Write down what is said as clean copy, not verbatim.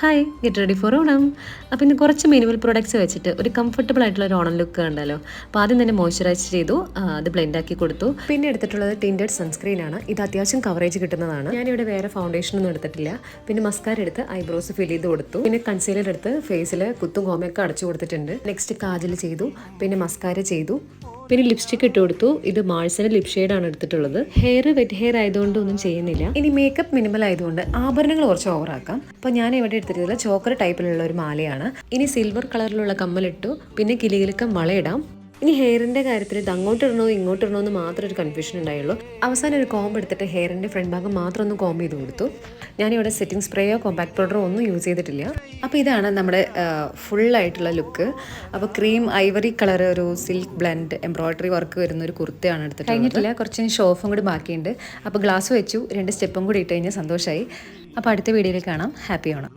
Hi, get ready for Onam. അപ്പോൾ ഇന്ന് കുറച്ച് മിനിമൽ പ്രൊഡക്ട്സ് വെച്ചിട്ട് ഒരു കംഫർട്ടബിൾ ആയിട്ടുള്ള ഒരു ഓണം ലുക്ക് കണ്ടല്ലോ. അപ്പോൾ ആദ്യം തന്നെ മോയ്സ്ചറൈസ് ചെയ്തു, അത് ബ്ലെൻഡ് ആക്കി കൊടുത്തു. പിന്നെ എടുത്തിട്ടുള്ളത് ടിൻറ്റഡ് സൺസ്ക്രീൻ ആണ്. ഇത് അത്യാവശ്യം കവറേജ് കിട്ടുന്നതാണ്. ഞാനിവിടെ വേറെ ഫൗണ്ടേഷൻ ഒന്നും എടുത്തിട്ടില്ല. പിന്നെ മസ്കാര എടുത്ത് ഐബ്രോസ് ഫിൽ ചെയ്ത് കൊടുത്തു. പിന്നെ കൺസീലർ എടുത്ത് ഫേസിൽ കുത്തും കോമയൊക്കെ അടച്ചു കൊടുത്തിട്ടുണ്ട്. നെക്സ്റ്റ് കാജൽ ചെയ്തു, പിന്നെ മസ്കാര ചെയ്തു, പിന്നെ ലിപ്സ്റ്റിക് ഇട്ട് കൊടുത്തു. ഇത് മാൾസിന്റെ ലിപ് ഷെയ്ഡാണ് എടുത്തിട്ടുള്ളത്. ഹെയർ വെറ്റ് ഹെയർ ആയതുകൊണ്ട് ഒന്നും ചെയ്യുന്നില്ല. ഇനി മേക്കപ്പ് മിനിമൽ ആയതുകൊണ്ട് ആഭരണങ്ങൾ കുറച്ച് ഓവറാക്കാം. അപ്പോൾ ഞാൻ ഇവിടെ എടുത്തിട്ടുള്ള ചോക്കർ ടൈപ്പിലുള്ള ഒരു മാലയാണ്. ഇനി സിൽവർ കളറിലുള്ള കമ്മലിട്ടു, പിന്നെ കിലുകിലുക്കം വളയിടാം. ഇനി ഹെയറിന്റെ കാര്യത്തിൽ ഇത് അങ്ങോട്ടിടണോ ഇങ്ങോട്ടിടണോ എന്ന് മാത്രം ഒരു കൺഫ്യൂഷൻ ഉണ്ടായുള്ളൂ. അവസാനം ഒരു കോംബ് എടുത്തിട്ട് ഹെയറിന്റെ ഫ്രണ്ട് ഭാഗം മാത്രം ഒന്ന് കോംബ് ചെയ്ത് കൊടുത്തു. ഞാനിവിടെ സെറ്റിംഗ് സ്പ്രേയോ കോമ്പാക്ട് പൗഡറോ ഒന്നും യൂസ് ചെയ്തിട്ടില്ല. അപ്പോൾ ഇതാണ് നമ്മുടെ ഫുള്ളായിട്ടുള്ള ലുക്ക്. അപ്പോൾ ക്രീം ഐവറി കളർ ഒരു സിൽക്ക് ബ്ലെൻഡ് എംബ്രോയിഡറി വർക്ക് വരുന്ന ഒരു കുർത്തയാണ് എടുത്തിട്ട് കഴിഞ്ഞിട്ടില്ല. കുറച്ച് ഷോഫും കൂടി ബാക്കിയുണ്ട്. അപ്പോൾ ഗ്ലാസ് വെച്ചു, 2 സ്റ്റെപ്പും കൂടി ഇട്ട് കഴിഞ്ഞാൽ സന്തോഷമായി. അപ്പോൾ അടുത്ത വീഡിയോയിൽ കാണാം. ഹാപ്പി ഓണം.